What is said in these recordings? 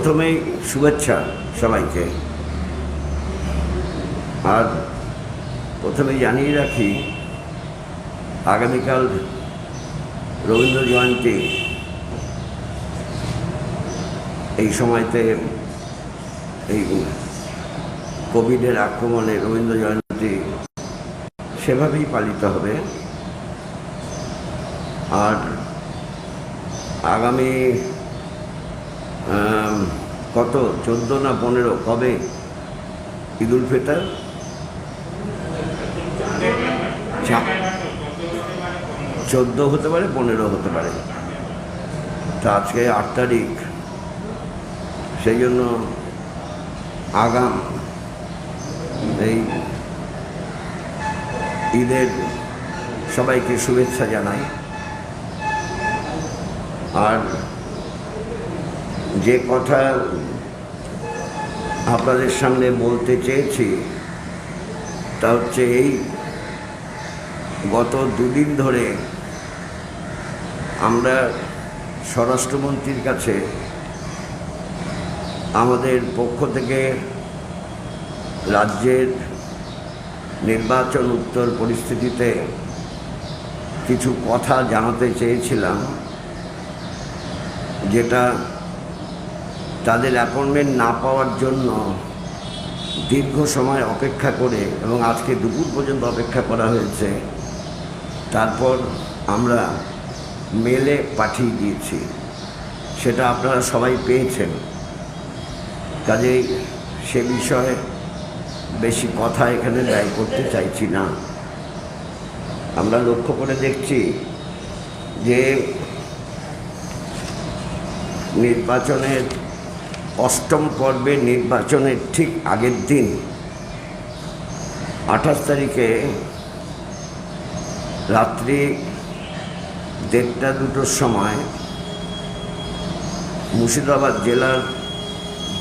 প্রথমেই শুভেচ্ছা সবাইকে। আর প্রথমে জানিয়ে রাখি, আগামীকাল রবীন্দ্র জয়ন্তী। এই সময়তে এই কোভিডের আক্রমণে রবীন্দ্র জয়ন্তী সেভাবেই পালিত হবে। আর আগামী কত 14 না 15 কবে ঈদ উল ফিতর? 14 হতে পারে, 15 হতে পারে। তা আজকে 8 তারিখ, সেই জন্য আগাম এই ঈদের সবাইকে শুভেচ্ছা জানাই। আর যে কথা আপনাদের সামনে বলতে চেয়েছি তা হচ্ছে, এই গত 2 দিন ধরে আমরা স্বরাষ্ট্রমন্ত্রীর কাছে আমাদের পক্ষ থেকে রাজ্যের নির্বাচন উত্তর পরিস্থিতিতে কিছু কথা জানাতে চেয়েছিলাম, যেটা তাদের অ্যাপয়েন্টমেন্ট না পাওয়ার জন্য দীর্ঘ সময় অপেক্ষা করে, এবং আজকে দুপুর পর্যন্ত অপেক্ষা করা হয়েছে। তারপর আমরা মেলে পাঠিয়ে দিয়েছি, সেটা আপনারা সবাই পেয়েছেন। কাজেই সে বিষয়ে বেশি কথা এখানে ব্যয় করতে চাইছি না। আমরা লক্ষ্য করে দেখছি যে নির্বাচনের 8ম পর্বে নির্বাচনের ঠিক আগের দিন 28 তারিখে রাত্রি 1:30-2টোর সময় মুর্শিদাবাদ জেলার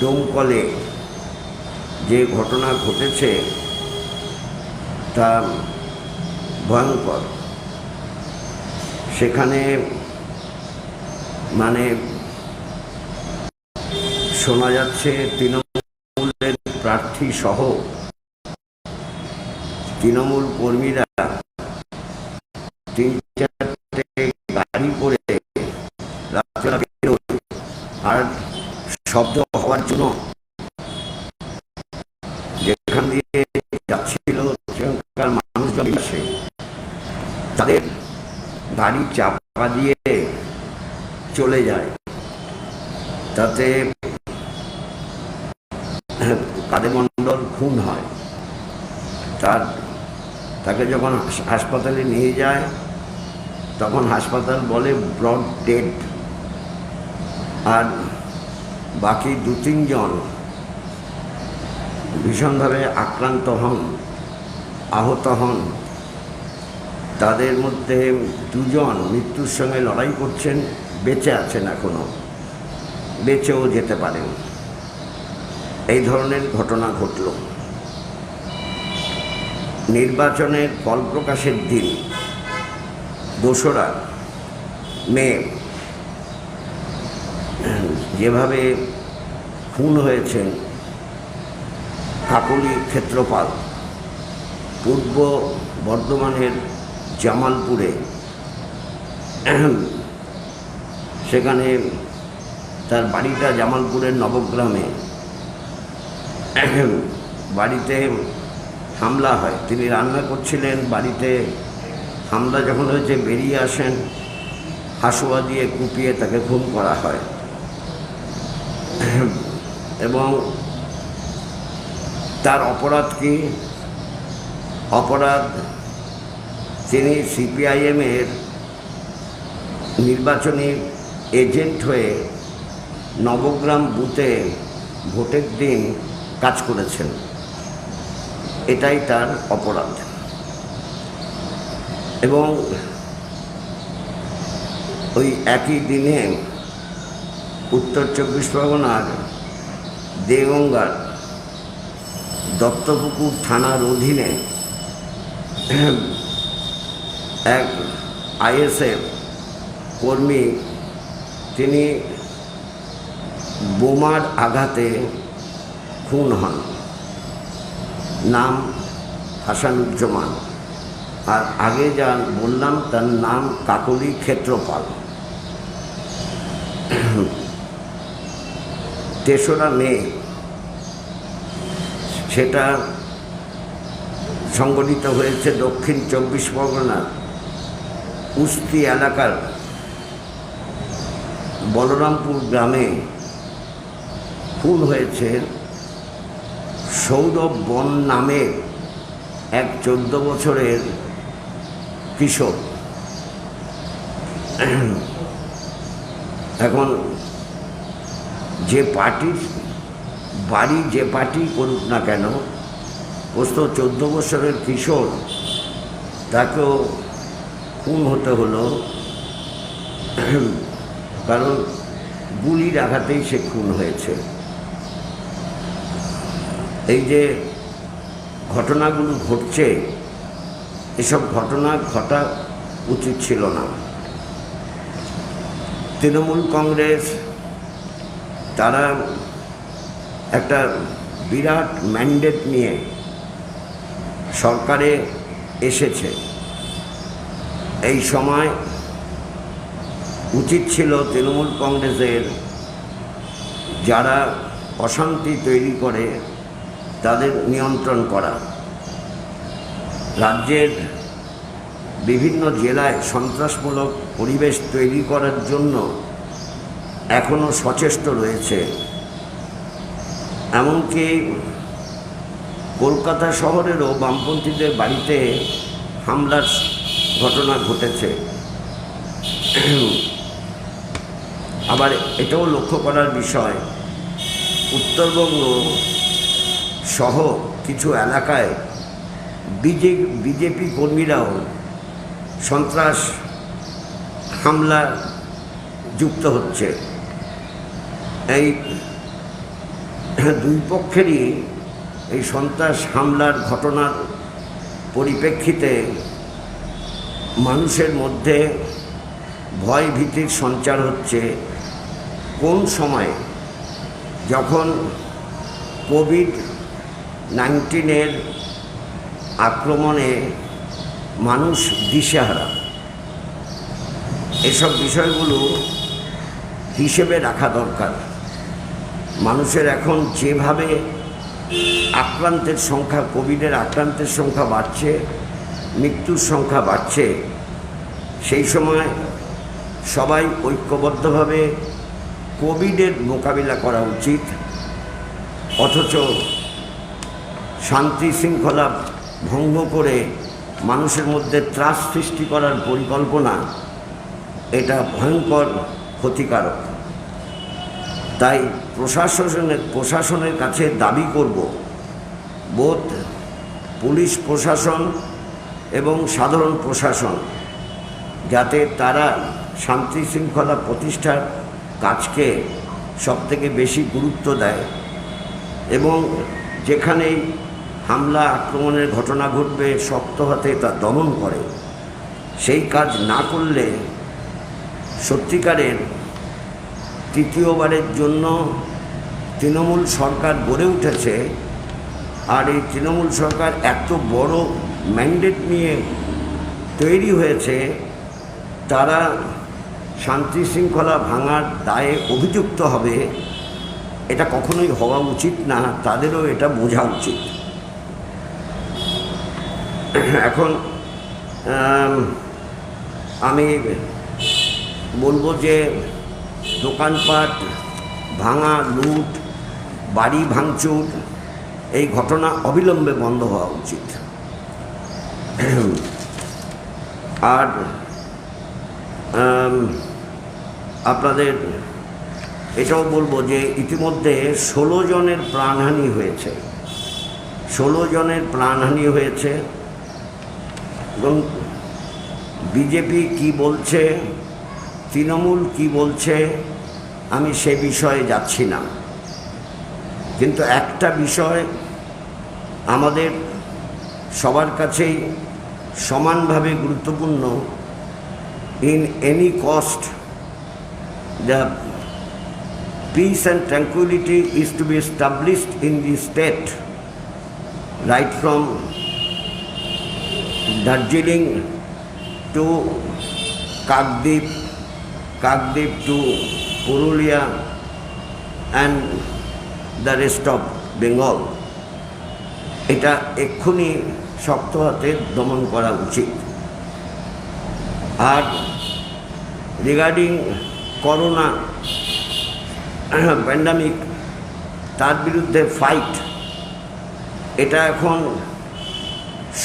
ডোমকলে যে ঘটনা ঘটেছে তা ভয়ঙ্কর। সেখানে মানে শোনা যাচ্ছে তৃণমূলের প্রার্থী সহ তৃণমূল কর্মীরা 3-4টে গাড়ি করে আর শব্দ হওয়ার জন্য যেখান দিয়ে যাচ্ছিল সেখানকার মানুষজন এসে তাদের গাড়ি চাপা দিয়ে চলে যায়। তাতে কাদের মণ্ডল খুন হয়। তাকে যখন হাসপাতালে নিয়ে যায় তখন হাসপাতাল বলে ব্রড ডেড। আর বাকি 2-3 জন ভীষণভাবে আক্রান্ত হন, আহত হন। তাদের মধ্যে 2 জন মৃত্যুর সঙ্গে লড়াই করছেন, বেঁচে আছেন, এখনও বেঁচেও যেতে পারেন। এই ধরনের ঘটনা ঘটল। নির্বাচনের ফল প্রকাশের দিন 2রা মে যেভাবে খুন হয়েছেন কাকলি ক্ষেত্রপাল পূর্ব বর্ধমানের জামালপুরে, সেখানে তার বাড়িটা জামালপুরের নবগ্রামে, বাড়িতে হামলা হয়। তিনি রান্না করছিলেন, বাড়িতে হামলা যখন হয়েছে বেরিয়ে আসেন, হাসুয়া দিয়ে কুপিয়ে তাকে খুন করা হয়। এবং তার অপরাধ কি? অপরাধ, তিনি সিপিআইএমের নির্বাচনী এজেন্ট হয়ে নবগ্রাম বুথে ভোটের দিন কাজ করেছেন। এটাই তার অপরাধ। এবং ওই একই দিনে উত্তর 24 পরগনার দেগঙ্গার দত্তপুকুর থানার অধীনে এক আইএসএফ কর্মী, তিনি বোমার আঘাতে খুন হন। নাম হাসানুজ্জামান, আর আগে যা বললাম তার নাম কাকলি ক্ষেত্রপাল। 3রা মে সেটা সংগঠিত হয়েছে দক্ষিণ 24 পরগনার উস্তি এলাকার বলরামপুর গ্রামে। খুন হয়েছে সৌরভ বন নামে এক 14 বছরের কিশোর। এখন যে পার্টির বাড়ি যে পার্টি করুক না কেন, অবশ্য 14 বছরের কিশোর, তাকেও খুন হতে হলো, কারণ গুলির আঘাতেই সে খুন হয়েছে। এই যে ঘটনাগুলো ঘটছে, এসব ঘটনা ঘটা উচিত ছিল না। তৃণমূল কংগ্রেস তারা একটা বিরাট ম্যান্ডেট নিয়ে সরকারে এসেছে। এই সময় উচিত ছিল তৃণমূল কংগ্রেসের যারা অশান্তি তৈরি করে তাদের নিয়ন্ত্রণ করা। রাজ্যের বিভিন্ন জেলায় সন্ত্রাসমূলক পরিবেশ তৈরি করার জন্য এখনও সচেষ্ট রয়েছে। এমনকি কলকাতা শহরেরও বামপন্থীদের বাড়িতে হামলার ঘটনা ঘটেছে। আবার এটাও লক্ষ্য করার বিষয়, উত্তরবঙ্গ সহ কিছু এলাকায় বিজেপি কর্মীরাও সন্ত্রাস হামলা যুক্ত হচ্ছে। এই দুই পক্ষেরই এই সন্ত্রাস হামলার ঘটনার পরিপ্রেক্ষিতে মানুষের মধ্যে ভয় ভীতির সঞ্চার হচ্ছে। কোন সময়ে যখন কোভিড-19 আক্রমণে মানুষ দিশেহারা, এসব বিষয়গুলো হিসেবে রাখা দরকার। মানুষের এখন যেভাবে আক্রান্তের সংখ্যা, কোভিডের আক্রান্তের সংখ্যা বাড়ছে, মৃত্যুর সংখ্যা বাড়ছে, সেই সময় সবাই ঐক্যবদ্ধভাবে কোভিডের মোকাবিলা করা উচিত। অথচ শান্তি শৃঙ্খলা ভঙ্গ করে মানুষের মধ্যে ত্রাস সৃষ্টি করার পরিকল্পনা, এটা ভয়ঙ্কর ক্ষতিকারক। তাই প্রশাসনের কাছে দাবি করব, বোধ পুলিশ প্রশাসন এবং সাধারণ প্রশাসন, যাতে তারা শান্তি শৃঙ্খলা প্রতিষ্ঠার কাজকে সবথেকে বেশি গুরুত্ব দেয় এবং যেখানেই হামলা আক্রমণের ঘটনা ঘটবে শক্ত হাতে তা দমন করে। সেই কাজ না করলে সত্যিকারের তৃতীয়বারের জন্য তৃণমূল সরকার গড়ে উঠেছে, আর এই তৃণমূল সরকার এত বড় ম্যান্ডেট নিয়ে তৈরি হয়েছে, তারা শান্তি শৃঙ্খলা ভাঙার দায়ে অভিযুক্ত হবে। এটা কখনোই হওয়া উচিত না, তাদেরও এটা বোঝা উচিত। এখন আমি বলবো যে দোকানপাট ভাঙা, লুট, বাড়ি ভাঙচুর, এই ঘটনা অবিলম্বে বন্ধ হওয়া উচিত। আর আপনাদের এটাও বলবো যে ইতিমধ্যে 16 জনের প্রাণহানি হয়েছে। 16 জনের প্রাণহানি হয়েছে এবং বিজেপি কি বলছে, তৃণমূল কি বলছে, আমি সে বিষয়ে যাচ্ছি না। কিন্তু একটা বিষয় আমাদের সবার কাছেই সমানভাবে গুরুত্বপূর্ণ, in any cost the peace and tranquility is to be established in the state, right from Darjeeling to Kakdip, Kakdip to Purulia and the rest of Bengal. এটা এক্ষুনি শক্ত হাতে দমন করা উচিত। আর রিগার্ডিং করোনা প্যান্ডামিক, তার বিরুদ্ধে ফাইট, এটা এখন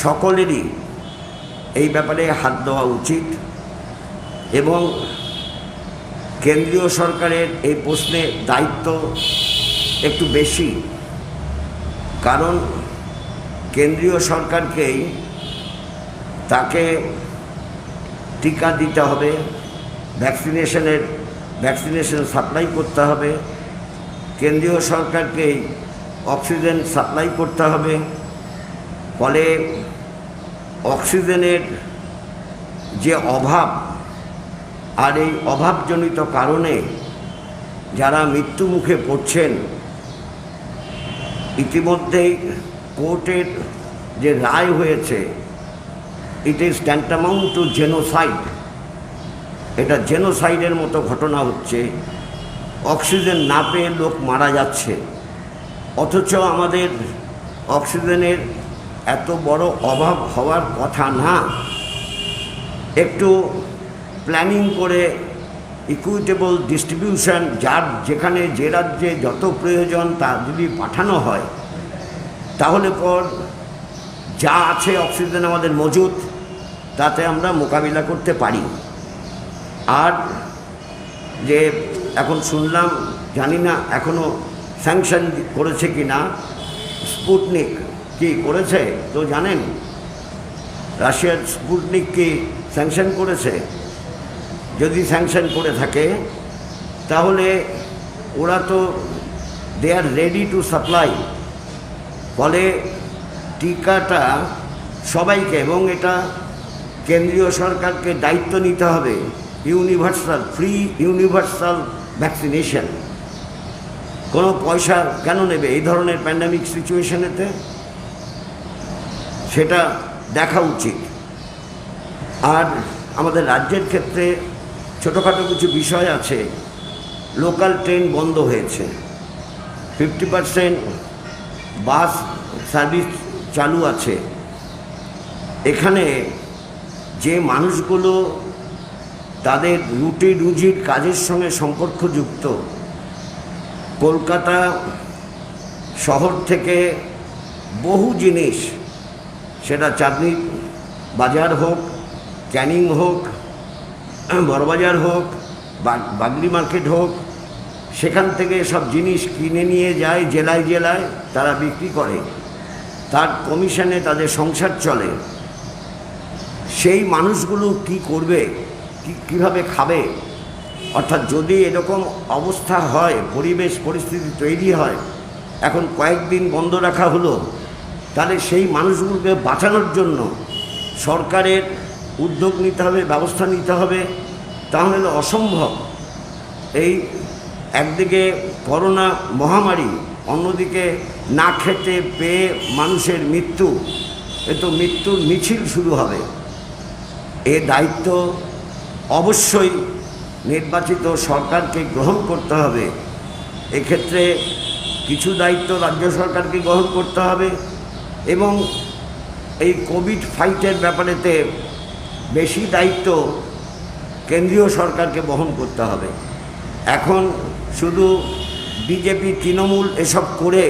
সকলেরই এই ব্যাপারে হাত দেওয়া উচিত এবং কেন্দ্রীয় সরকারের এই প্রশ্নে দায়িত্ব একটু বেশি, কারণ কেন্দ্রীয় সরকারকেই তাকে টিকা দিতে হবে, ভ্যাকসিনেশন সাপ্লাই করতে হবে, কেন্দ্রীয় সরকারকেই অক্সিজেন সাপ্লাই করতে হবে। ফলে অক্সিজেনের যে অভাব, আর এই অভাবজনিত কারণে যারা মৃত্যু মুখে পড়ছেন, ইতিমধ্যেই কোর্টের যে রায় হয়েছে, it is tantamount to genocide. এটা জেনোসাইডের মতো ঘটনা হচ্ছে। অক্সিজেন না পেয়ে লোক মারা যাচ্ছে, অথচ আমাদের অক্সিজেনের এত বড় অভাব হওয়ার কথা না। একটু প্ল্যানিং করে ইকুইটেবল ডিস্ট্রিবিউশন, যার যেখানে যে রাজ্যে যত প্রয়োজন তা যদি পাঠানো হয়, তাহলে পর যা আছে অক্সিজেন আমাদের মজুদ, তাতে আমরা মোকাবিলা করতে পারি। আর যে এখন শুনলাম, জানি না এখনও স্যাংশন করেছে কি না, স্পুটনিক কি করেছে তো জানেন? রাশিয়ার স্পুটনিক কি স্যাংশন করেছে? যদি স্যাংশন করে থাকে তাহলে ওরা তো দে আর রেডি টু সাপ্লাই। ফলে টিকাটা সবাইকে, এবং এটা কেন্দ্রীয় সরকারকে দায়িত্ব নিতে হবে, ইউনিভার্সাল, ফ্রি ইউনিভার্সাল ভ্যাকসিনেশন। কোনো পয়সা কেন নেবে এই ধরনের প্যান্ডামিক সিচুয়েশনেতে? সেটা দেখা উচিত। আর আমাদের রাজ্যের ক্ষেত্রে ছোটোখাটো কিছু বিষয় আছে। লোকাল ট্রেন বন্ধ হয়েছে, 50% বাস সার্ভিস চালু আছে। এখানে যে মানুষগুলো তাদের রুটি রুজির কাজের সঙ্গে সম্পর্কযুক্ত, কলকাতা শহর থেকে বহু জিনিস, সেটা চাঁদনি বাজার হোক, ক্যানিং হোক, বড়বাজার হোক, বাগলি মার্কেট হোক, সেখান থেকে সব জিনিস কিনে নিয়ে যায় জেলায় জেলায়, তারা বিক্রি করে, তার কমিশনে তাদের সংসার চলে। সেই মানুষগুলো কি করবে, কিভাবে খাবে? অর্থাৎ যদি এরকম অবস্থা হয়, পরিবেশ পরিস্থিতি তৈরি হয়, এখন কয়েকদিন বন্ধ রাখা হলো, তাহলে সেই মানুষগুলোকে বাঁচানোর জন্য সরকারের উদ্যোগ নিতে হবে, ব্যবস্থা নিতে হবে। তাহলে অসম্ভব। এই একদিকে করোনা মহামারী, অন্যদিকে না খেতে পেয়ে মানুষের মৃত্যু, এ তো মৃত্যুর মিছিল শুরু হবে। এ দায়িত্ব অবশ্যই নির্বাচিত সরকারকে গ্রহণ করতে হবে। এক্ষেত্রে কিছু দায়িত্ব রাজ্য সরকারকে গ্রহণ করতে হবে এবং এই কোভিড ফাইটের ব্যাপারেতে বেশি দায়িত্ব কেন্দ্রীয় সরকারকে বহন করতে হবে। এখন শুধু বিজেপি, তৃণমূল এসব করে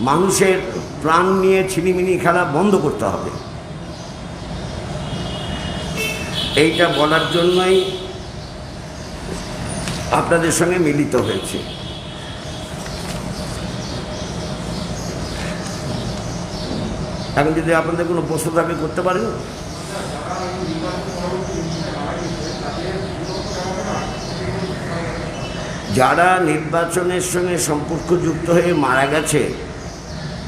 মানুষের প্রাণ নিয়ে ছিনিমিনি খেলা বন্ধ করতে হবে। এইটা বলার জন্যই আপনাদের সঙ্গে মিলিত হয়েছে। এখন যদি আপনাদের কোনো প্রশ্ন থাকে করতে পারেন। যারা নির্বাচনের সঙ্গে সম্পর্কযুক্ত হয়ে মারা গেছে,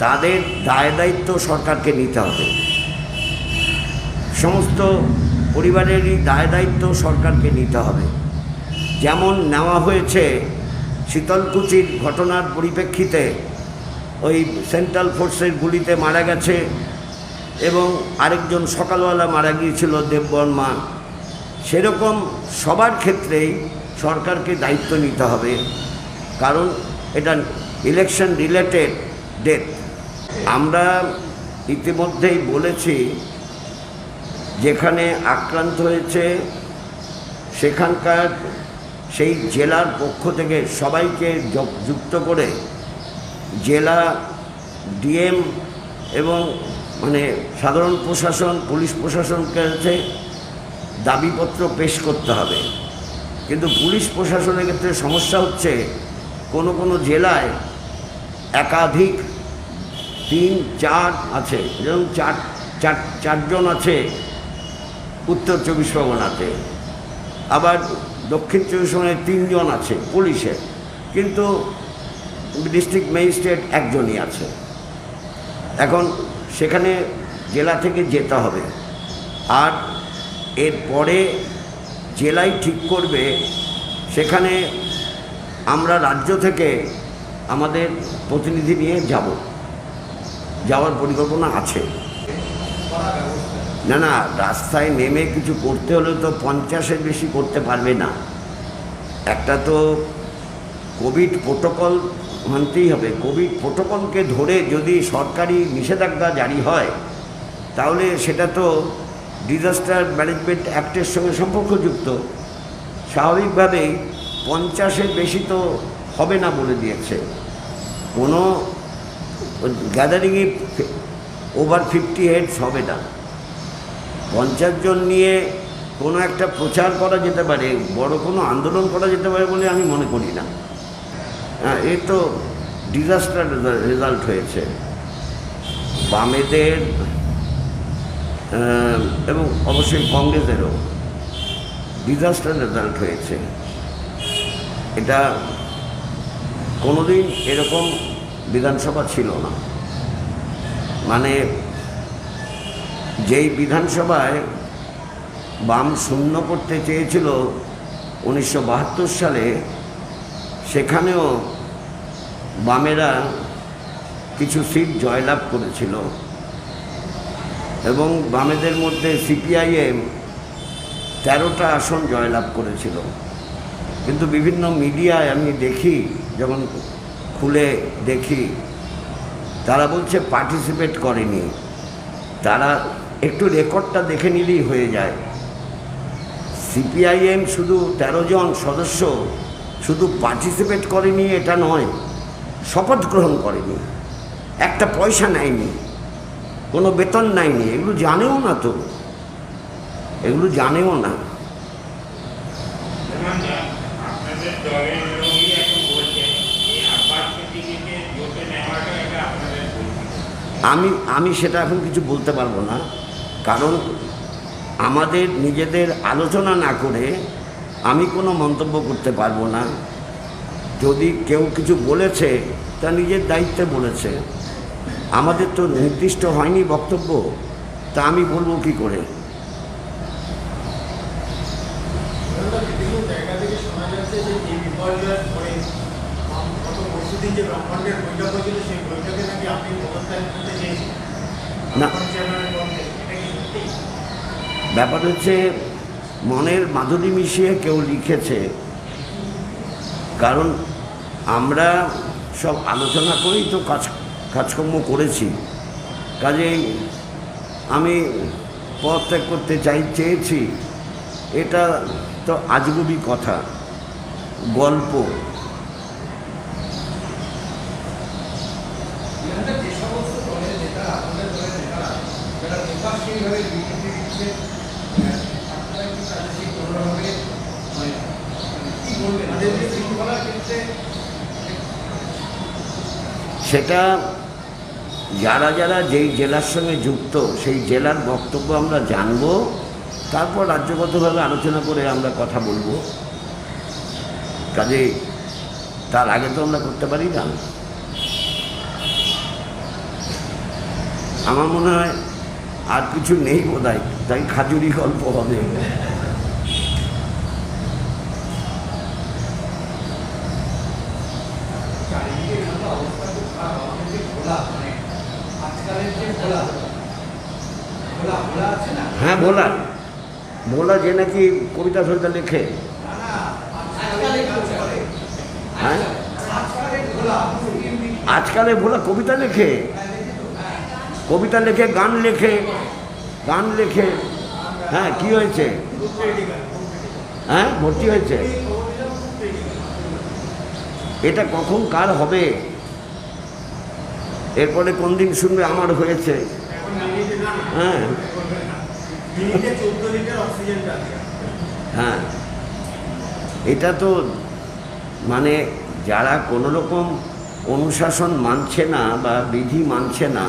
তাদের দায় দায়িত্ব সরকারকে নিতে হবে। সমস্ত পরিবারেরই দায় দায়িত্ব সরকারকে নিতে হবে। যেমন নেওয়া হয়েছে শীতলকুচির ঘটনার পরিপ্রেক্ষিতে ওই সেন্ট্রাল ফোর্সের গুলিতে মারা গেছে এবং আরেকজন সকালবেলা মারা গিয়েছিল দেববর্মা। সেরকম সবার ক্ষেত্রেই সরকারকে দায়িত্ব নিতে হবে, কারণ এটা ইলেকশন রিলেটেড ডেথ। আমরা ইতিমধ্যেই বলেছি যেখানে আক্রান্ত হয়েছে সেখানকার সেই জেলার পক্ষ থেকে সবাইকে যুক্ত করে জেলা ডিএম এবং সাধারণ প্রশাসন, পুলিশ প্রশাসনকে কাছে দাবিপত্র পেশ করতে হবে। কিন্তু পুলিশ প্রশাসনের ক্ষেত্রে সমস্যা হচ্ছে কোনো কোনো জেলায় একাধিক 3-4 আছে, যেমন চারজন আছে উত্তর 24 পরগনাতে, আবার দক্ষিণ 24 পরগনায় 3 জন আছে পুলিশের, কিন্তু ডিস্ট্রিক্ট ম্যাজিস্ট্রেট একজনই আছে। এখন সেখানে জেলা থেকে যেতে হবে, আর এরপরে জেলাই ঠিক করবে। সেখানে আমরা রাজ্য থেকে আমাদের প্রতিনিধি নিয়ে যাওয়ার পরিকল্পনা আছে। না, রাস্তায় নেমে কিছু করতে হলে তো 50-এর বেশি করতে পারবে না। একটা তো কোভিড প্রোটোকল মানতেই হবে। কোভিড প্রোটোকলকে ধরে যদি সরকারি নিষেধাজ্ঞা জারি হয় তাহলে সেটা তো ডিজাস্টার ম্যানেজমেন্ট অ্যাক্টের সঙ্গে সম্পর্কযুক্ত। স্বাভাবিকভাবেই 50-এর বেশি তো হবে না বলে দিয়েছে। কোনো গ্যাদারিংয়ে ওভার 50 হেডস হবে না। 50 জন নিয়ে কোনো একটা প্রচার করা যেতে পারে, বড় কোনো আন্দোলন করা যেতে পারে বলে আমি মনে করি না। এ তো ডিজাস্টার রেজাল্ট হয়েছে বামেদের এবং অবশ্যই কংগ্রেসেরও ডিজাস্টার রেজাল্ট হয়েছে। এটা কোনোদিন এরকম বিধানসভা ছিল না। যেই বিধানসভায় বাম শূন্য করতে চেয়েছিল 1972 সালে, সেখানেও বামেরা কিছু সিট জয়লাভ করেছিল এবং বামেদের মধ্যে সিপিআইএম 13টা আসন জয়লাভ করেছিল। কিন্তু বিভিন্ন মিডিয়ায় আমি দেখি, যখন খুলে দেখি, তারা বলছে পার্টিসিপেট করেনি। তারা একটু রেকর্ডটা দেখে নিলেই হয়ে যায়। সিপিআইএম শুধু 13 জন সদস্য শুধু পার্টিসিপেট করেনি এটা নয়, শপথ গ্রহণ করেনি, একটা পয়সা নেয়নি, কোনো বেতন নেয়নি। এগুলো জানেও না, তো এগুলো জানেও না। আমি সেটা এখন কিছু বলতে পারবো না, কারণ আমাদের নিজেদের আলোচনা না করে আমি কোনো মন্তব্য করতে পারবো না। যদি কেউ কিছু বলেছে তা নিজের দায়িত্বে বলেছে, আমাদের তো নির্দিষ্ট হয়নি বক্তব্য, তা আমি বলবো কি করে? না, ব্যাপার হচ্ছে মনের মাধুরী মিশিয়ে কেউ লিখেছে, কারণ আমরা সব আলোচনা করেই তো কাজকর্ম করেছি। কাজেই আমি পদত্যাগ করতে চেয়েছি, এটা তো আজগুবি কথা, গল্প। সেটা যারা যারা যেই জেলার সঙ্গে যুক্ত সেই জেলার বক্তব্য আমরা জানব, তারপর রাজ্যগতভাবে আলোচনা করে আমরা কথা বলবো। কাজে তার আগে তো আমরা করতে পারি না। আমার মনে হয় আর কিছু নেই বোধহয়, তাই খাজুরি গল্প হবে। বলা যে নাকি কবিতা ফবিতা লেখে, হ্যাঁ আজকালে ভোলা কবিতা লেখে, কবিতা লেখে, গান লেখে, গান লেখে। হ্যাঁ কি হয়েছে? হ্যাঁ ভর্তি হয়েছে। এটা কখন কার হবে? এরপরে কোন দিন শুনবে আমার হয়েছে? হ্যাঁ হ্যাঁ এটা তো মানে যারা কোনো রকম অনুশাসন মানছে না বা বিধি মানছে না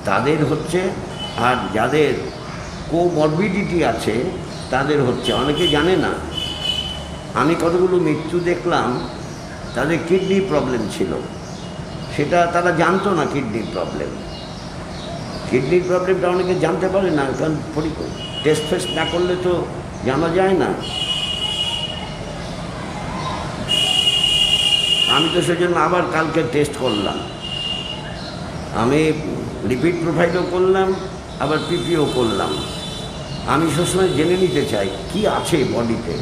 তাদের হচ্ছে, আর যাদের কোমরবিডিটি আছে তাদের হচ্ছে। অনেকে জানে না, আমি কতগুলো মৃত্যু দেখলাম তাদের কিডনি প্রবলেম ছিল, সেটা তারা জানতো না। কিডনির প্রবলেমটা অনেকে জানতে পারে না, কারণ টেস্ট ফেস্ট না করলে তো জানা যায় না। আমি তো সেজন্য আবার কালকে টেস্ট করলাম, আমি লিপিড প্রোফাইলও করলাম, আবার পিপিও করলাম। আমি সবসময় জেনে নিতে চাই কি আছে বডিতে।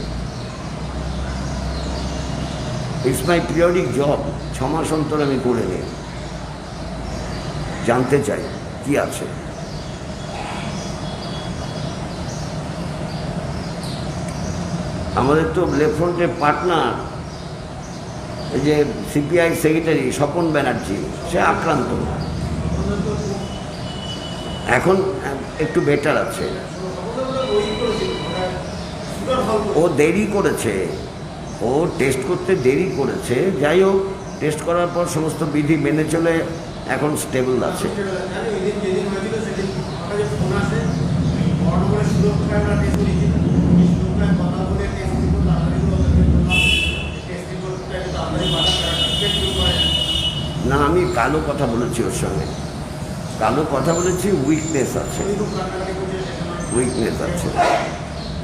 ইটস মাই পিরিয়ডিক জব, 6 মাস অন্তর আমি করে নিই, জানতে চাই কি আছে। আমাদের তো লেফট ফ্রন্টের পার্টনার এই যে সিপিআই সেক্রেটারি স্বপন ব্যানার্জি, সে আক্রান্ত, এখন একটু বেটার আছে। ও দেরি করেছে, ও টেস্ট করতে দেরি করেছে, যাই হোক টেস্ট করার পর সমস্ত বিধি মেনে চলে এখন স্টেবল আছে। না আমি কালো কথা বলেছি ওর সঙ্গে, কালো কথা বলেছি, উইকনেস আছে।